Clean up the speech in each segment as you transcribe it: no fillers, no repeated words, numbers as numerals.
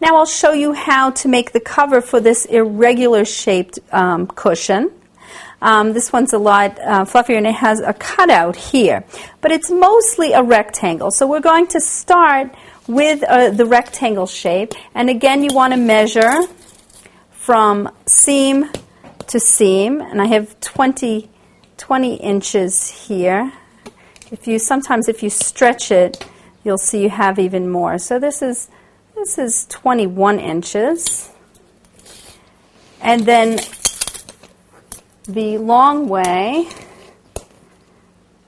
Now I'll show you how to make the cover for this irregular shaped cushion. This one's a lot fluffier and it has a cutout here, but it's mostly a rectangle. So we're going to start with the rectangle shape, and again you want to measure from seam to seam, and I have 20 inches here. Sometimes if you stretch it, you'll see you have even more. So this is 21 inches. And then the long way,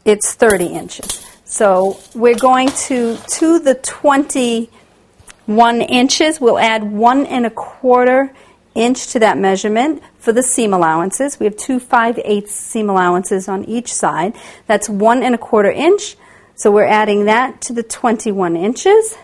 it's 30 inches. So we're going to the 21 inches, we'll add 1 1/4 inch to that measurement for the seam allowances. We have 2 5/8 seam allowances on each side. That's 1 1/4 inch. So we're adding that to the 21 inches.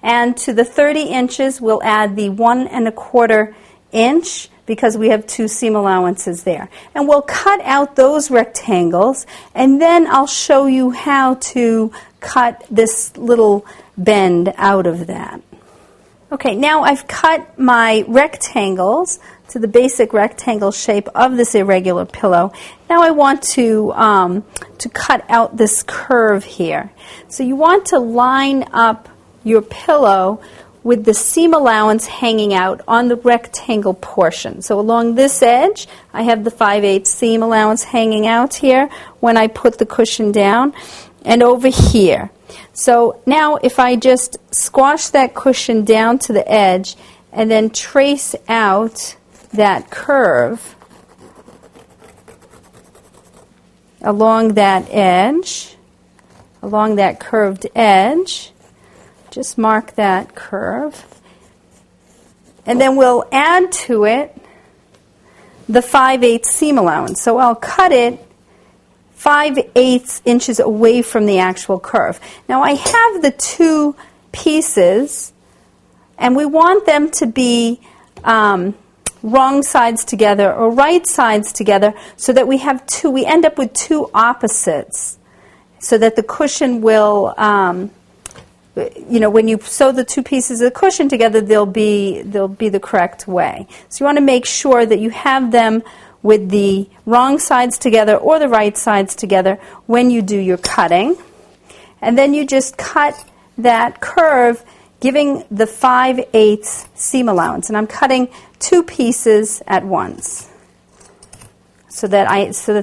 And to the 30 inches, we'll add the 1 1/4 inch because we have 2 seam allowances there. And we'll cut out those rectangles, and then I'll show you how to cut this little bend out of that. Okay, now I've cut my rectangles to the basic rectangle shape of this irregular pillow. Now I want to cut out this curve here. So you want to line up your pillow with the seam allowance hanging out on the rectangle portion. So along this edge, I have the 5/8 seam allowance hanging out here when I put the cushion down, and over here. So now if I just squash that cushion down to the edge and then trace out that curve along that edge, along that curved edge, just mark that curve, and then we'll add to it the 5/8 seam allowance. So I'll cut it 5/8 inches away from the actual curve. Now I have the 2 pieces, and we want them to be wrong sides together or right sides together, so that we end up with 2 opposites, so that the cushion will, when you sew the 2 pieces of the cushion together, they'll be the correct way. So you want to make sure that you have them with the wrong sides together or the right sides together when you do your cutting. And then you just cut that curve, giving the 5/8 seam allowance. And I'm cutting 2 pieces at once so that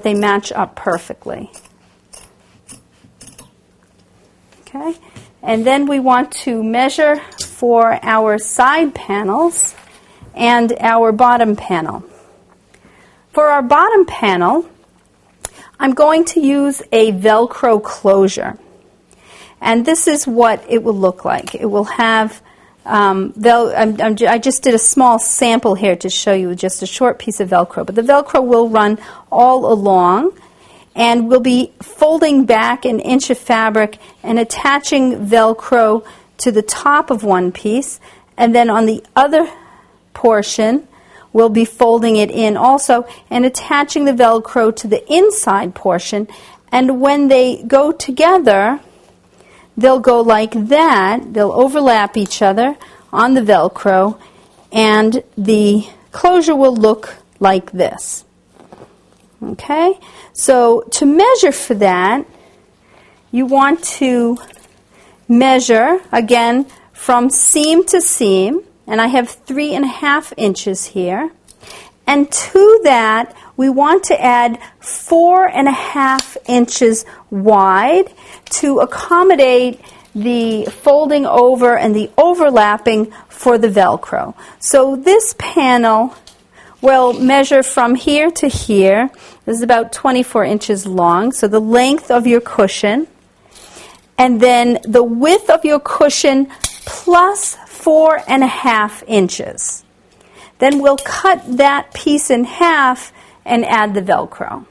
they match up perfectly. Okay? And then we want to measure for our side panels and our bottom panel. For our bottom panel, I'm going to use a velcro closure. And this is what it will look like. It will have, I just did a small sample here to show you just a short piece of velcro. But the velcro will run all along, and we'll be folding back an inch of fabric and attaching velcro to the top of one piece, and then on the other portion we'll be folding it in also and attaching the velcro to the inside portion. And when they go together, they'll go like that. They'll overlap each other on the velcro, and the closure will look like this. Okay? So to measure for that, you want to measure, again, from seam to seam, and I have 3.5 inches here. And to that, we want to add 4.5 inches wide to accommodate the folding over and the overlapping for the velcro. So this panel will measure from here to here. This is about 24 inches long, so the length of your cushion, and then the width of your cushion plus 4.5 inches. Then we'll cut that piece in half and add the velcro.